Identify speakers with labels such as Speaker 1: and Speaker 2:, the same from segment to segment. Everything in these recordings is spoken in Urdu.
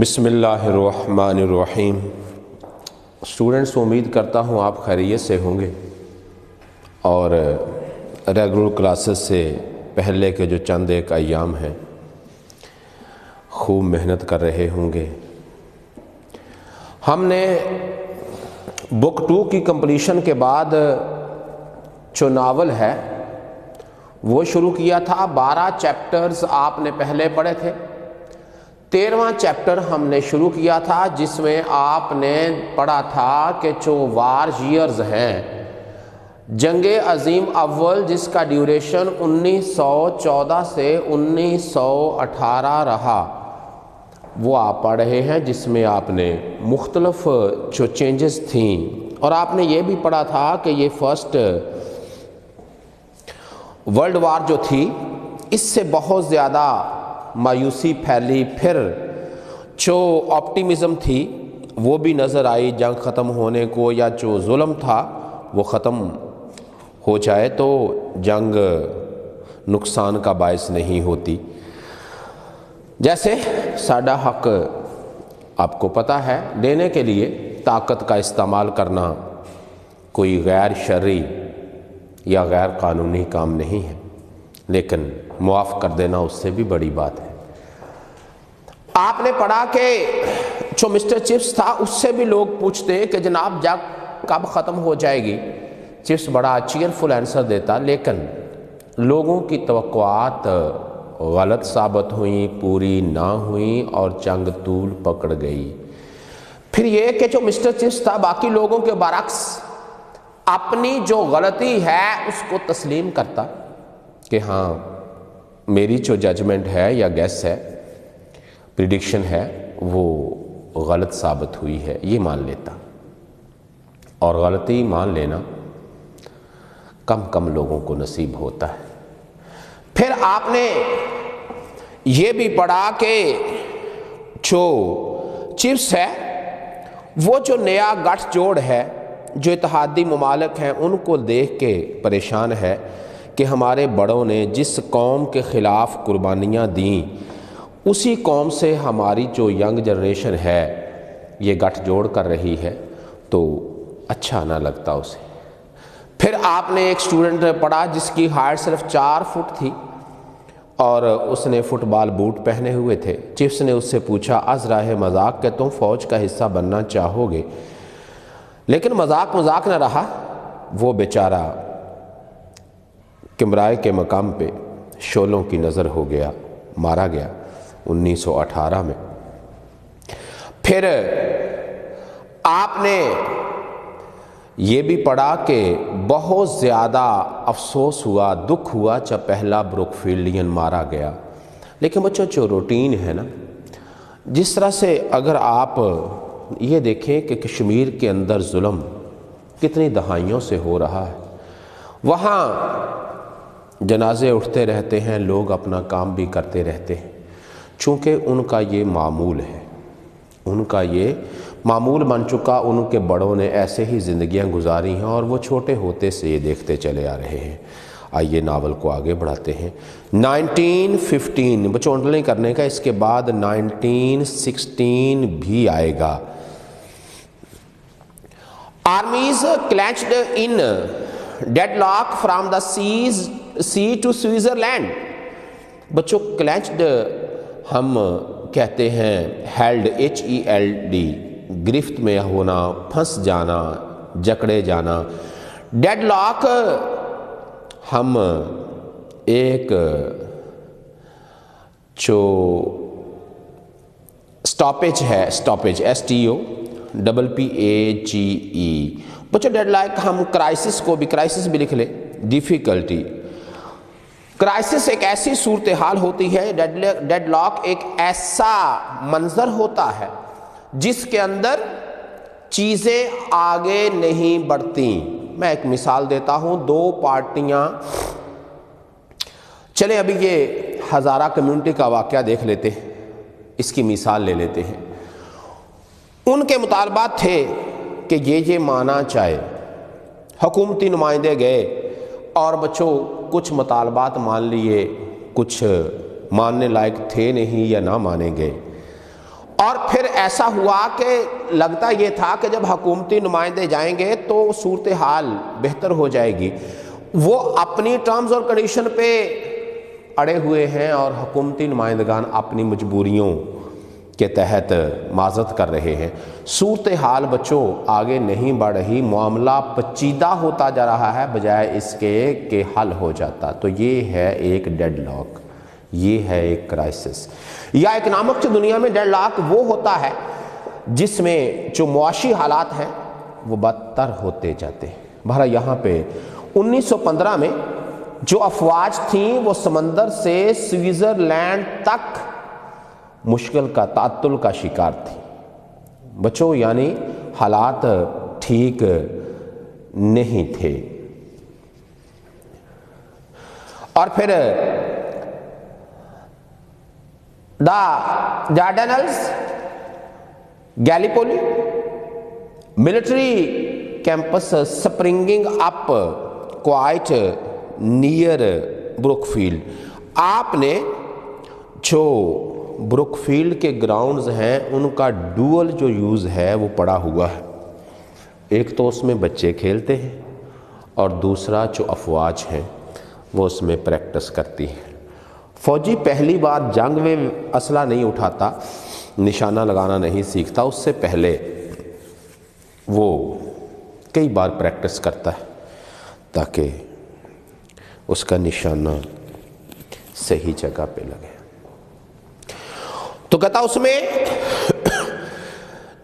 Speaker 1: بسم اللہ الرحمن الرحیم۔ اسٹوڈنٹس، امید کرتا ہوں آپ خیریت سے ہوں گے اور ریگولر کلاسز سے پہلے کے جو چند ایک ایام ہیں خوب محنت کر رہے ہوں گے۔ ہم نے بک 2 کی کمپلیشن کے بعد جو ناول ہے وہ شروع کیا تھا۔ 12 چیپٹرز آپ نے پہلے پڑھے تھے۔ 13واں چیپٹر ہم نے شروع کیا تھا جس میں آپ نے پڑھا تھا کہ جو وار ایئرز ہیں، جنگ عظیم اول جس کا ڈیوریشن 1914 سے 1918 رہا، وہ آپ پڑھ رہے ہیں، جس میں آپ نے مختلف جو چینجز تھیں، اور آپ نے یہ بھی پڑھا تھا کہ یہ فرسٹ ورلڈ وار جو تھی اس سے بہت زیادہ مایوسی پھیلی، پھر جو آپٹیمزم تھی وہ بھی نظر آئی جنگ ختم ہونے کو، یا جو ظلم تھا وہ ختم ہو جائے تو جنگ نقصان کا باعث نہیں ہوتی۔ جیسے ساڈا حق آپ کو پتہ ہے، لینے کے لیے طاقت کا استعمال کرنا کوئی غیر شرعی یا غیر قانونی کام نہیں ہے، لیکن معاف کر دینا اس سے بھی بڑی بات ہے۔ آپ نے پڑھا کہ جو مسٹر چپس تھا اس سے بھی لوگ پوچھتے کہ جناب جنگ کب ختم ہو جائے گی۔ چپس بڑا چیئرفل آنسر دیتا، لیکن لوگوں کی توقعات غلط ثابت ہوئیں، پوری نہ ہوئیں اور جنگ طول پکڑ گئی۔ پھر یہ کہ جو مسٹر چپس تھا باقی لوگوں کے برعکس اپنی جو غلطی ہے اس کو تسلیم کرتا کہ ہاں میری جو ججمنٹ ہے یا گیس ہے، پریڈکشن ہے، وہ غلط ثابت ہوئی ہے، یہ مان لیتا۔ اور غلطی مان لینا کم کم لوگوں کو نصیب ہوتا ہے۔ پھر آپ نے یہ بھی پڑھا کہ جو چپس ہے وہ جو نیا گٹھ جوڑ ہے، جو اتحادی ممالک ہیں، ان کو دیکھ کے پریشان ہے کہ ہمارے بڑوں نے جس قوم کے خلاف قربانیاں دیں اسی قوم سے ہماری جو ینگ جنریشن ہے یہ گٹھ جوڑ کر رہی ہے، تو اچھا نہ لگتا اسے۔ پھر آپ نے ایک اسٹوڈنٹ پڑھا جس کی ہائٹ صرف 4 فٹ تھی اور اس نے فٹ بال بوٹ پہنے ہوئے تھے۔ چپس نے اس سے پوچھا از راہ مذاق کہ تم فوج کا حصہ بننا چاہو گے، لیکن مذاق نہ رہا، وہ بیچارہ کمرائے کے مقام پہ شعلوں کی نظر ہو گیا، مارا گیا 1918 میں۔ پھر آپ نے یہ بھی پڑھا کہ بہت زیادہ افسوس ہوا، دکھ ہوا جب پہلا بروک فیلڈین مارا گیا۔ لیکن بچوں جو روٹین ہے نا، جس طرح سے اگر آپ یہ دیکھیں کہ کشمیر کے اندر ظلم کتنی دہائیوں سے ہو رہا ہے، وہاں جنازے اٹھتے رہتے ہیں، لوگ اپنا کام بھی کرتے رہتے ہیں، چونکہ ان کا یہ معمول ہے، ان کا یہ معمول بن چکا، ان کے بڑوں نے ایسے ہی زندگیاں گزاری ہیں اور وہ چھوٹے ہوتے سے یہ دیکھتے چلے آ رہے ہیں۔ آئیے ناول کو آگے بڑھاتے ہیں۔ 1915 بچوں انڈرلائن کرنے کا، اس کے بعد 1916 بھی آئے گا۔ Armies clenched in deadlock from the sea to Switzerland۔ بچوں clenched ہم کہتے ہیں held HELD، گرفت میں ہونا، پھنس جانا، جکڑے جانا۔ deadlock ہم ایک جو سٹاپیج ہے، سٹاپیج STOPPAGE۔ بچوں ڈیڈ لائک ہم کرائسس کو بھی، کرائسس بھی لکھ لیں، ڈیفیکلٹی۔ کرائسس ایک ایسی صورتحال ہوتی ہے، ڈیڈ لاک ایک ایسا منظر ہوتا ہے جس کے اندر چیزیں آگے نہیں بڑھتی۔ میں ایک مثال دیتا ہوں، 2 پارٹیاں، چلیں ابھی یہ ہزارہ کمیونٹی کا واقعہ دیکھ لیتے ہیں، اس کی مثال لے لیتے ہیں۔ ان کے مطالبات تھے کہ یہ مانا چاہے، حکومتی نمائندے گئے اور بچوں کچھ مطالبات مان لیے، کچھ ماننے لائق تھے نہیں یا نہ مانے گئے، اور پھر ایسا ہوا کہ لگتا یہ تھا کہ جب حکومتی نمائندے جائیں گے تو صورتحال بہتر ہو جائے گی، وہ اپنی ٹرمز اور کنڈیشن پہ اڑے ہوئے ہیں اور حکومتی نمائندگان اپنی مجبوریوں کے تحت معذرت کر رہے ہیں۔ صورتحال بچوں آگے نہیں بڑھ رہی، معاملہ پیچیدہ ہوتا جا رہا ہے بجائے اس کے کہ حل ہو جاتا۔ تو یہ ہے ایک ڈیڈ لاک، یہ ہے ایک کرائسس، یا اکنامک کی دنیا میں ڈیڈ لاک وہ ہوتا ہے جس میں جو معاشی حالات ہیں وہ بدتر ہوتے جاتے ہیں۔ بہرحال یہاں پہ 1915 میں جو افواج تھیں وہ سمندر سے سوئٹزرلینڈ تک مشکل کا تعطل کا شکار تھی بچوں، یعنی حالات ٹھیک نہیں تھے۔ اور پھر ڈارڈینلز، گیلیپولی ملٹری کیمپس سپرنگنگ اپ کوائٹ نیئر بروک فیلڈ۔ آپ نے جو بروک فیلڈ کے گراؤنڈز ہیں ان کا ڈوئل جو یوز ہے وہ پڑا ہوا ہے، ایک تو اس میں بچے کھیلتے ہیں اور دوسرا جو افواج ہیں وہ اس میں پریکٹس کرتی ہیں۔ فوجی پہلی بار جنگ میں اسلحہ نہیں اٹھاتا، نشانہ لگانا نہیں سیکھتا، اس سے پہلے وہ کئی بار پریکٹس کرتا ہے تاکہ اس کا نشانہ صحیح جگہ پہ لگے۔ تو کہتا اس میں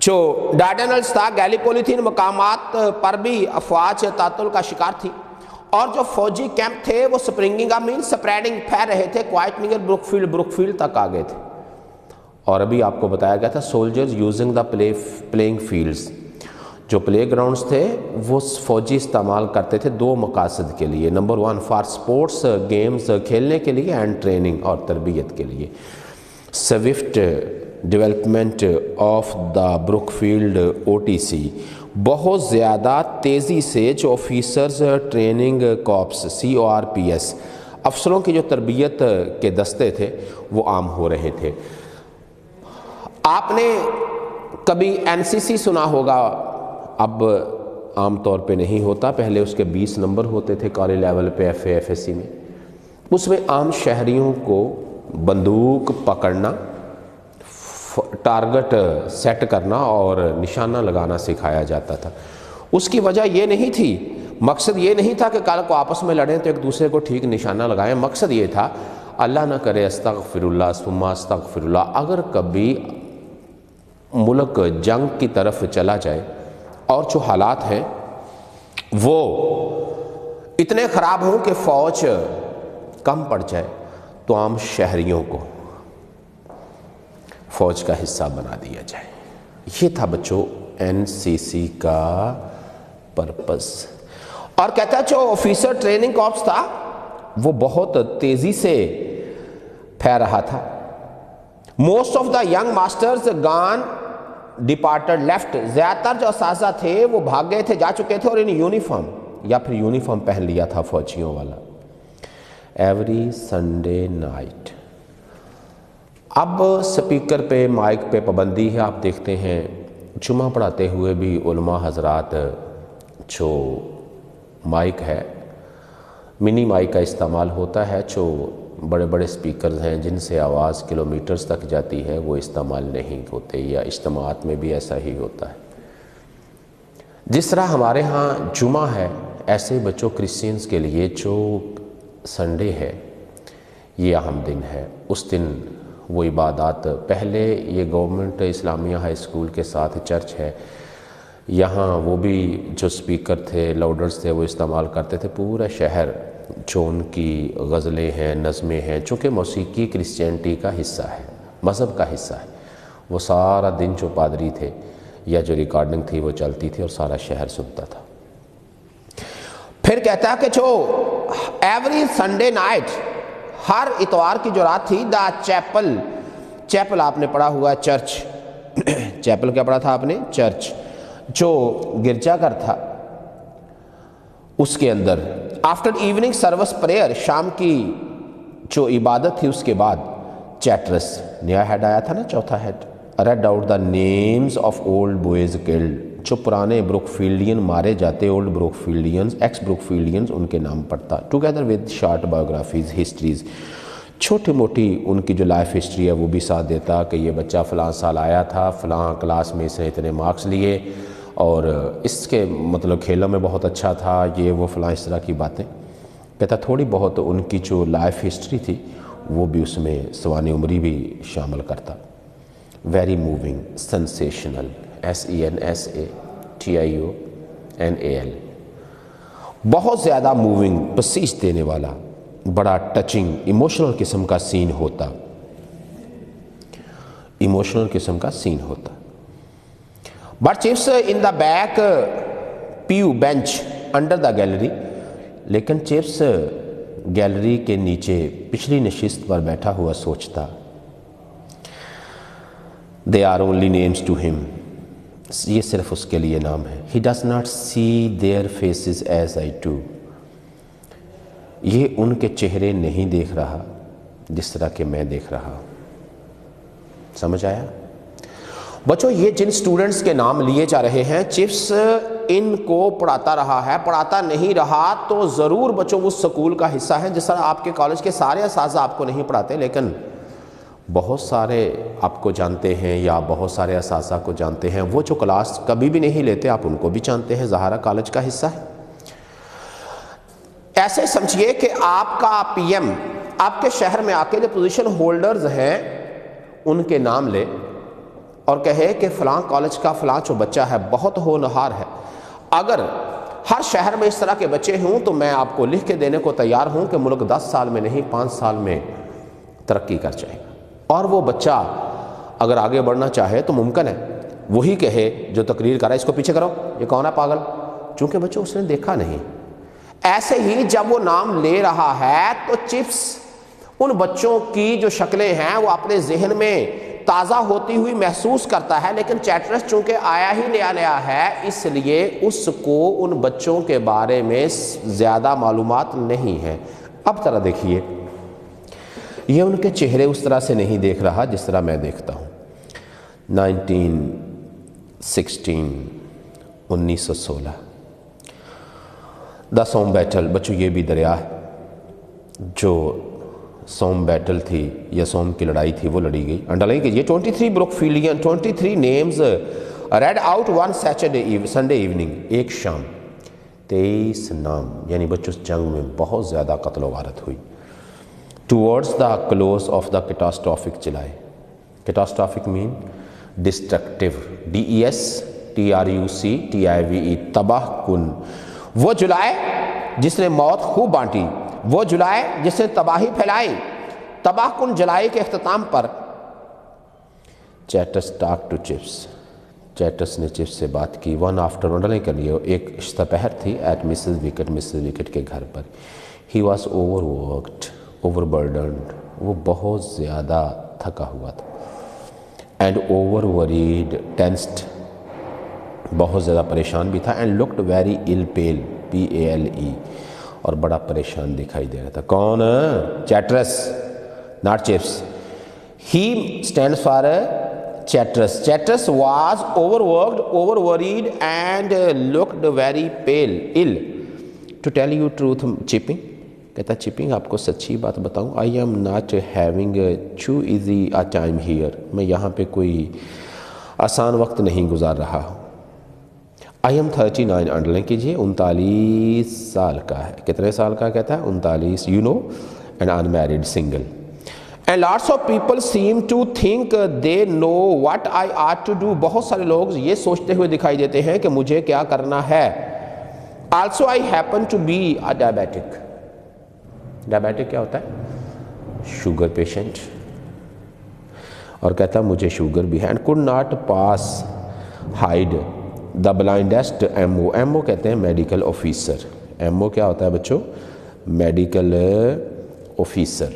Speaker 1: جو ڈارڈینلز تھا، گیلیپولی تھی، ان مقامات پر بھی افواج تعطل کا شکار تھی، اور جو فوجی کیمپ تھے وہ سپرنگنگ مین سپریڈنگ پھیل رہے تھے کوائٹ نیئر بروک فیلڈ تک آ گئے تھے۔ اور ابھی آپ کو بتایا گیا تھا soldiers using the playing fields, جو پلے گراؤنڈز تھے وہ فوجی استعمال کرتے تھے دو مقاصد کے لیے، نمبر 1 فار سپورٹس گیمز کھیلنے کے لیے، اینڈ ٹریننگ اور تربیت کے لیے۔ Soft development of the Brookfield OTC، بہت زیادہ تیزی سے جو آفیسرز ٹریننگ کارپس CORPS افسروں کی جو تربیت کے دستے تھے وہ عام ہو رہے تھے۔ آپ نے کبھی NCC سنا ہوگا، اب عام طور پہ نہیں ہوتا، پہلے اس کے 20 نمبر ہوتے تھے کالج لیول پہ FA FSC میں۔ اس میں عام شہریوں کو بندوق پکڑنا، ٹارگٹ سیٹ کرنا اور نشانہ لگانا سکھایا جاتا تھا۔ اس کی وجہ یہ نہیں تھی، مقصد یہ نہیں تھا کہ کل کو آپس میں لڑیں تو ایک دوسرے کو ٹھیک نشانہ لگائیں، مقصد یہ تھا اللہ نہ کرے استغفر اللہ ثم استغفر اللہ، اگر کبھی ملک جنگ کی طرف چلا جائے اور جو حالات ہیں وہ اتنے خراب ہوں کہ فوج کم پڑ جائے تو عام شہریوں کو فوج کا حصہ بنا دیا جائے۔ یہ تھا بچوں NCC کا پرپس۔ اور کہتا ہے جو آفیسر ٹریننگ کارپس تھا وہ بہت تیزی سے پھیل رہا تھا۔ Most of the young masters گان ڈپارٹڈ لیفٹ، زیادہ تر جو اساتذہ تھے وہ بھاگ گئے تھے، جا چکے تھے، اور ان یونیفارم یا پھر یونیفارم پہن لیا تھا فوجیوں والا۔ ایوری سنڈے نائٹ، اب سپیکر پہ مائک پہ پابندی ہے، آپ دیکھتے ہیں جمعہ پڑھاتے ہوئے بھی علماء حضرات جو مائک ہے منی مائک کا استعمال ہوتا ہے، جو بڑے بڑے سپیکرز ہیں جن سے آواز کلومیٹرز تک جاتی ہے وہ استعمال نہیں ہوتے، یا اجتماعات میں بھی ایسا ہی ہوتا ہے۔ جس طرح ہمارے ہاں جمعہ ہے، ایسے بچوں کرسچنز کے لیے جو سنڈے ہے یہ اہم دن ہے۔ اس دن وہ عبادات، پہلے یہ گورنمنٹ اسلامیہ ہائی اسکول کے ساتھ چرچ ہے، یہاں وہ بھی جو سپیکر تھے، لاؤڈرز تھے، وہ استعمال کرتے تھے۔ پورا شہر جو ان کی غزلیں ہیں، نظمیں ہیں، چونکہ موسیقی کرسچینٹی کا حصہ ہے، مذہب کا حصہ ہے، وہ سارا دن جو پادری تھے یا جو ریکارڈنگ تھی وہ چلتی تھی اور سارا شہر سنتا تھا۔ پھر کہتا ہے کہ جو ایوری سنڈے نائٹ، ہر اتوار کی جو رات تھی، دا چیپل، چیپل آپ نے پڑھا ہوا ہے چرچ، چیپل کیا پڑھا تھا آپ نے؟ چرچ، جو گرجا گھر تھا، اس کے اندر آفٹر ایوننگ سروس پریئر، شام کی جو عبادت تھی اس کے بعد چیٹرس، نیا ہیڈ آیا تھا نا، چوتھا had, read out the names of old boys killed, جو پرانے بروک فیلڈین مارے جاتے، old Brookfieldians, ex Brookfieldians, ان کے نام پڑھتا، together with short biographies, histories, چھوٹی موٹی ان کی جو لائف ہسٹری ہے وہ بھی ساتھ دیتا کہ یہ بچہ فلاں سال آیا تھا، فلاں کلاس میں اس نے اتنے مارکس لیے، اور اس کے مطلب کھیلوں میں بہت اچھا تھا، یہ وہ فلاں، اس طرح کی باتیں کہتا۔ تھوڑی بہت ان کی جو لائف ہسٹری تھی وہ بھی اس میں سوانح عمری بھی شامل کرتا۔ ویری موونگ، سنسیشنل، SENSATIONAL، بہت زیادہ موونگ، پسیج دینے والا، بڑا ٹچنگ، ایموشنل قسم کا سین ہوتا، ایموشنل قسم کا سین ہوتا۔ But chips in the back پیو بینچ انڈر دا گیلری، لیکن چپس گیلری کے نیچے پچھلی نشست پر بیٹھا ہوا سوچتا، they are only names to him، یہ صرف اس کے لیے نام ہے۔ he does not see their faces as I do، یہ ان کے چہرے نہیں دیکھ رہا جس طرح کہ میں دیکھ رہا ہوں۔ سمجھ آیا بچوں؟ یہ جن سٹوڈنٹس کے نام لیے جا رہے ہیں، چپس ان کو پڑھاتا رہا ہے، پڑھاتا نہیں رہا تو ضرور بچوں وہ سکول کا حصہ ہے۔ جس طرح آپ کے کالج کے سارے اساتذہ آپ کو نہیں پڑھاتے، لیکن بہت سارے آپ کو جانتے ہیں یا بہت سارے اساتذہ کو جانتے ہیں، وہ جو کلاس کبھی بھی نہیں لیتے آپ ان کو بھی جانتے ہیں، ظاہرہ کالج کا حصہ ہے۔ ایسے سمجھیے کہ آپ کا پی ایم آپ کے شہر میں آ کے جو پوزیشن ہولڈرز ہیں ان کے نام لے اور کہے کہ فلاں کالج کا فلاں جو بچہ ہے بہت ہونہار ہے، اگر ہر شہر میں اس طرح کے بچے ہوں تو میں آپ کو لکھ کے دینے کو تیار ہوں کہ ملک 10 سال میں نہیں 5 سال میں ترقی کر جائے گا۔ اور وہ بچہ اگر آگے بڑھنا چاہے تو ممکن ہے وہی کہے جو تقریر کر رہا ہے، اس کو پیچھے کرو، یہ کون ہے پاگل، چونکہ بچوں اس نے دیکھا نہیں۔ ایسے ہی جب وہ نام لے رہا ہے تو چپس ان بچوں کی جو شکلیں ہیں وہ اپنے ذہن میں تازہ ہوتی ہوئی محسوس کرتا ہے، لیکن چیٹرس چونکہ آیا ہی نیا ہے اس لیے اس کو ان بچوں کے بارے میں زیادہ معلومات نہیں ہے۔ اب ذرا دیکھیے، یہ ان کے چہرے اس طرح سے نہیں دیکھ رہا جس طرح میں دیکھتا ہوں۔ 1916 دا سوم بیٹل، بچوں یہ بھی دریا ہے، جو سوم بیٹل تھی یا سوم کی لڑائی تھی وہ لڑی گئی۔ انڈرلائن کیجیے 23 بروک فیلڈین، 23 names read out one Sunday evening, ایک شام 23 نام، یعنی بچوں اس جنگ میں بہت زیادہ قتل و غارت ہوئی۔ Towards the close of the catastrophic July, catastrophic مین ڈسٹرکٹیو، DESTRUCTIVE، تباہ کن، وہ جولائی جس نے موت خوب بانٹی، وہ جولائی جس نے تباہی پھیلائی، تباہ کن جولائی کے اختتام پر چیٹرس ٹاک ٹو چپس، چیٹرس نے چپس سے بات کی۔ ون آفٹر ونڈرلائن کر لیے، ایک دوپہر تھی، ایٹ مسز وکٹ کے گھر پر۔ He was overworked, overburdened, وہ بہت زیادہ تھکا ہوا تھا، اینڈ اوور وریڈ، ٹینسڈ، بہت زیادہ پریشان بھی تھا، and looked very ill، pale, PALE، اور بڑا پریشان دکھائی دے رہا تھا۔ کون؟ Chatteris, not chips. He stands for Chatteris, Chatteris was overworked, overworried and looked very pale, ill۔ To tell you truth Chipping, کہتا چپنگ آپ کو سچی بات بتاؤں، I am not having too easy a time here, میں یہاں پہ کوئی آسان وقت نہیں گزار رہا ہوں۔ آئی ایم 39، انڈرلائن کیجیے، 39 سال کا ہے۔ کتنے سال کا کہتا ہے؟ 39، you know, and unmarried, single, and lots of people seem to think they know what I ought to do, بہت سارے لوگ یہ سوچتے ہوئے دکھائی دیتے ہیں کہ مجھے کیا کرنا ہے۔ Also I happen to be a diabetic, diabetic کیا ہوتا ہے؟ شوگر پیشنٹ، اور کہتا مجھے شوگر بھی ہے، and could not pass hide the blindest MO، MO کہتے ہیں میڈیکل آفیسر، MO کیا ہوتا ہے بچوں؟ میڈیکل آفیسر،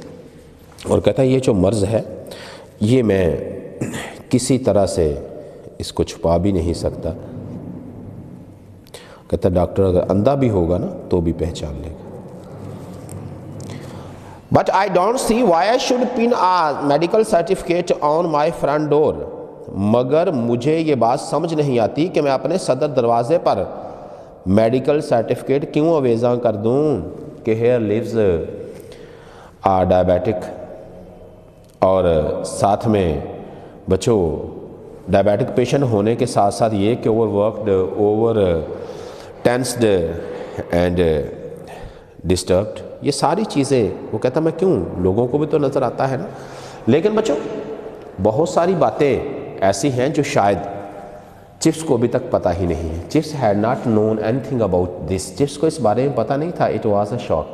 Speaker 1: اور کہتا ہے یہ جو مرض ہے یہ میں کسی طرح سے اس کو چھپا بھی نہیں سکتا، کہتا ڈاکٹر اگر اندھا بھی ہوگا نا تو بھی پہچان لے گا۔ But I don't see why I should pin a medical certificate on my front door، مگر مجھے یہ بات سمجھ نہیں آتی کہ میں اپنے صدر دروازے پر میڈیکل سرٹیفکیٹ کیوں اویزاں کر دوں کہ ہیئر لیوز ڈائبیٹک، اور ساتھ میں بچوں ڈائبیٹک پیشنٹ ہونے کے ساتھ ساتھ یہ کہ over worked, over ٹینسڈ and disturbed, یہ ساری چیزیں وہ کہتا میں کیوں، لوگوں کو بھی تو نظر آتا ہے نا۔ لیکن بچوں بہت ساری باتیں ایسی ہیں جو شاید چپس کو ابھی تک پتہ ہی نہیں ہے۔ Chips had not known anything about this, Chips کو اس بارے میں پتہ نہیں تھا۔ اٹ واز اے شاک،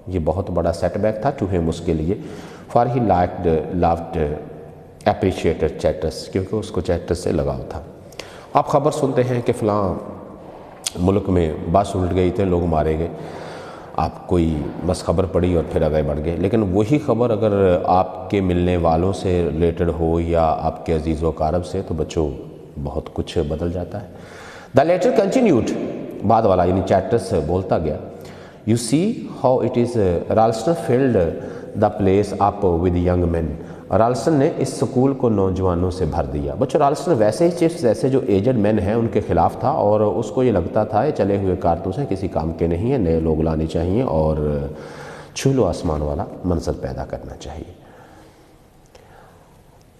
Speaker 1: یہ بہت بڑا سیٹ بیک تھا ٹو ہم، اس کے لیے، for he liked loved appreciated Chatteris, کیونکہ اس کو چیٹرس سے لگاؤ تھا۔ آپ خبر سنتے ہیں کہ فلاں ملک میں بس الٹ گئی تھے، لوگ مارے گئے، آپ کوئی بس خبر پڑی اور پھر آگے بڑھ گئے، لیکن وہی خبر اگر آپ کے ملنے والوں سے ریلیٹڈ ہو یا آپ کے عزیز و اقارب سے، تو بچوں بہت کچھ بدل جاتا ہے۔ دا لیٹر کنٹینیوڈ، بعد والا یعنی چیٹرس بولتا گیا، you see how it is Ralston filled the place up with young men, Ralston نے اس سکول کو نوجوانوں سے بھر دیا۔ بچوں رالسٹن ویسے ہی چپس جیسے جو ایجڈ مین ہیں ان کے خلاف تھا، اور اس کو یہ لگتا تھا یہ چلے ہوئے کارتوس ہیں، کسی کام کے نہیں ہیں، نئے لوگ لانے چاہیے اور چھولو آسمان والا منظر پیدا کرنا چاہیے۔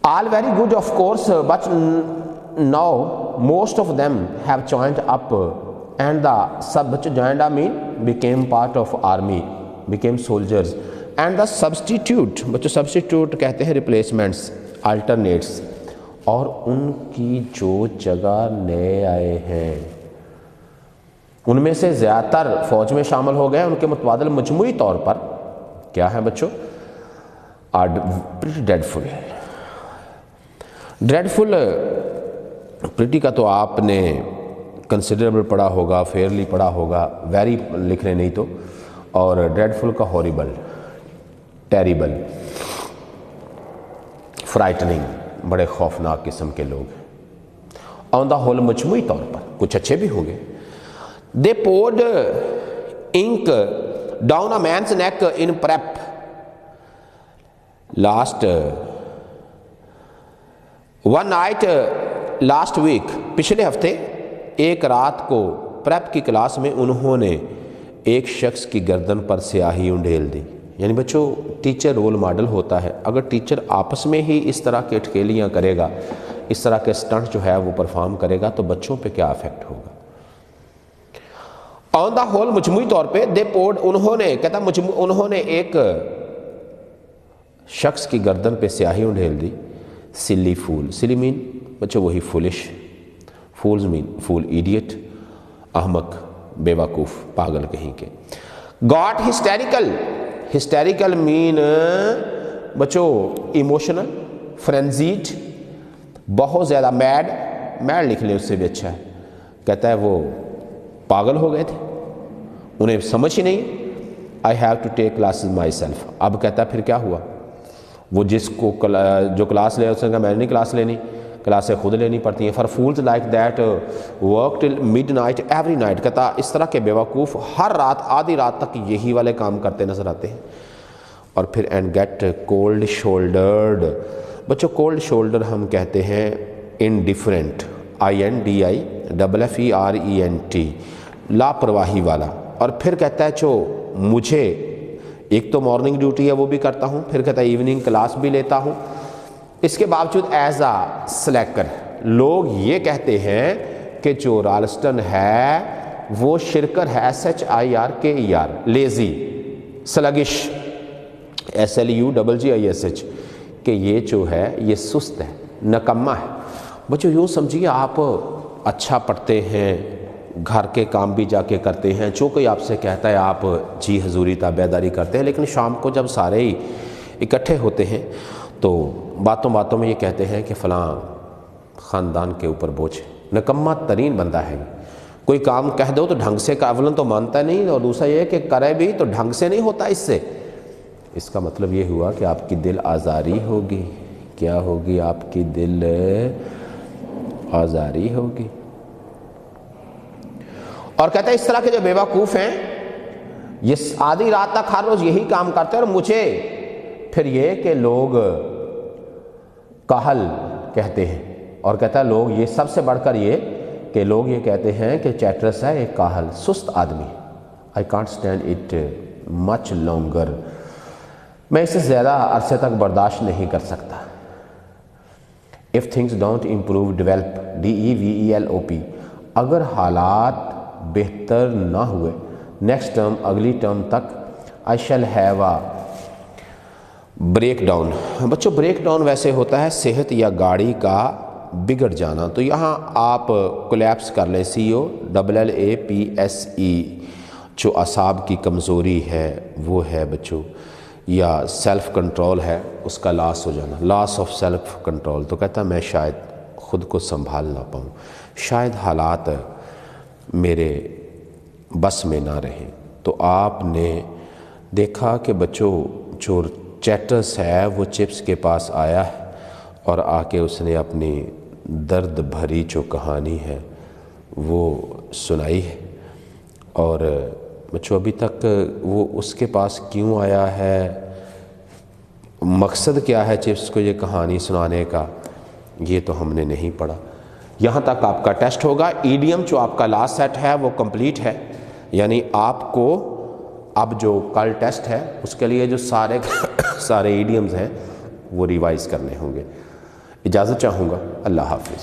Speaker 1: All very good of course, but now most of them have joined up and the sub joined up mean became part of army, became soldiers, and the substitute بچوں substitute کہتے ہیں replacements, alternates، اور ان کی جو جگہ نئے آئے ہیں ان میں سے زیادہ تر فوج میں شامل ہو گئے، ان کے متبادل مجموعی طور پر کیا ہے بچوں، are pretty dreadful۔ ڈریڈفل پریٹی کا تو آپ نے کنسیڈریبل پڑھا ہوگا، فیئرلی پڑھا ہوگا، ویری لکھ لیں نہیں تو، اور ڈریڈفل کا ہوریبل، ٹیریبل، فرائٹننگ، بڑے خوفناک قسم کے لوگ ہیں۔ آن دا ہول مجموعی طور پر کچھ اچھے بھی ہوں گے۔ They poured ink down a man's neck in prep last one night last week, پچھلے ہفتے ایک رات کو پریپ کی کلاس میں انہوں نے ایک شخص کی گردن پر سیاہی انڈیل دی۔ یعنی بچوں ٹیچر رول ماڈل ہوتا ہے، اگر ٹیچر آپس میں ہی اس طرح کے اٹکیلیاں کرے گا، اس طرح کے سٹنٹ جو ہے وہ پرفارم کرے گا، تو بچوں پہ کیا افیکٹ ہوگا۔ آن دا ہول مجموعی طور پہ دے پورڈ، انہوں نے ایک شخص کی گردن پہ سیاہی انڈیل دی۔ سلی فول، سلی مین بچوں وہی فولش، فولز مین فول، ایڈیٹ، احمق، بے وقوف، پاگل کہیں کے۔ گاٹ ہسٹیریکل، ہسٹیریکل مین بچوں ایموشنل، فرینزیڈ، بہت زیادہ، میڈ، میڈ لکھ لیں اس سے بھی اچھا ہے، کہتا ہے وہ پاگل ہو گئے تھے، انہیں سمجھ ہی نہیں۔ I have to take classes myself, اب کہتا ہے پھر کیا ہوا، وہ جس کو جو کلاس لے اس نے کہا میں نے نہیں کلاس لینی، کلاسیں خود لینی پڑتی ہیں۔ For fools like that work till mid night every night, کہتا اس طرح کے بیوقوف ہر رات آدھی رات تک یہی والے کام کرتے نظر آتے ہیں۔ اور پھر اینڈ گیٹ کولڈ شولڈرڈ، بچوں کولڈ شولڈر ہم کہتے ہیں انڈیفرنٹ، INDIFFERENT، لاپرواہی والا۔ اور پھر کہتا ہے جو مجھے ایک تو مارننگ ڈیوٹی ہے وہ بھی کرتا ہوں، پھر کہتا ہے ایوننگ کلاس بھی لیتا ہوں، اس کے باوجود ایز اے سلیکر، لوگ یہ کہتے ہیں کہ جو رالسٹن ہے وہ شرکر ہے، SHIRKER، لیزی، سلگش، SLUGGISH، کہ یہ جو ہے یہ سست ہے، نکمہ ہے۔ بچوں یوں سمجھیے آپ اچھا پڑھتے ہیں، گھر کے کام بھی جا کے کرتے ہیں، جو کوئی آپ سے کہتا ہے آپ جی حضوری تابعداری کرتے ہیں، لیکن شام کو جب سارے ہی اکٹھے ہوتے ہیں تو باتوں باتوں میں یہ کہتے ہیں کہ فلاں خاندان کے اوپر بوجھ، نکمہ ترین بندہ ہے۔ کوئی کام کہہ دو تو ڈھنگ سے، اولن تو مانتا نہیں، اور دوسرا یہ کہ کرے بھی تو ڈھنگ سے نہیں ہوتا۔ اس سے اس کا مطلب یہ ہوا کہ آپ کی دل آزاری ہوگی، کیا ہوگی، آپ کی دل آزاری ہوگی۔ اور کہتا ہے اس طرح کے جو بیوقوف ہیں یہ آدھی رات تک ہر روز یہی کام کرتے ہیں، اور مجھے پھر یہ کہ لوگ کاہل کہتے ہیں، اور کہتا ہے لوگ یہ سب سے بڑھ کر یہ کہ لوگ یہ کہتے ہیں کہ چیٹرس ہے ایک کاہل سست آدمی. I can't stand it much longer. میں اسے زیادہ عرصے تک برداشت نہیں کر سکتا. If things don't improve, develop, DEVELOP, اگر حالات بہتر نہ ہوئے نیکسٹ ٹرم اگلی ٹرم تک I shall have a break down. بچوں بریک ڈاؤن ویسے ہوتا ہے صحت یا گاڑی کا بگڑ جانا. تو یہاں آپ کولیپس کر لیں COLLAPSE جو اعصاب کی کمزوری ہے وہ ہے بچوں, یا سیلف کنٹرول ہے اس کا لاس ہو جانا, لاس آف سیلف کنٹرول. تو کہتا میں شاید خود کو سنبھال نہ پاؤں, شاید حالات میرے بس میں نہ رہیں. تو آپ نے دیکھا کہ بچوں جو چیٹرس ہے وہ چپس کے پاس آیا ہے اور آ کے اس نے اپنی درد بھری جو کہانی ہے وہ سنائی ہے. اور بچوں ابھی تک وہ اس کے پاس کیوں آیا ہے, مقصد کیا ہے چپس کو یہ کہانی سنانے کا, یہ تو ہم نے نہیں پڑھا. یہاں تک آپ کا ٹیسٹ ہوگا. ایڈیم جو آپ کا لاسٹ سیٹ ہے وہ کمپلیٹ ہے, یعنی آپ کو اب جو کل ٹیسٹ ہے اس کے لیے جو سارے ایڈیمز ہیں وہ ریوائز کرنے ہوں گے. اجازت چاہوں گا. اللہ حافظ.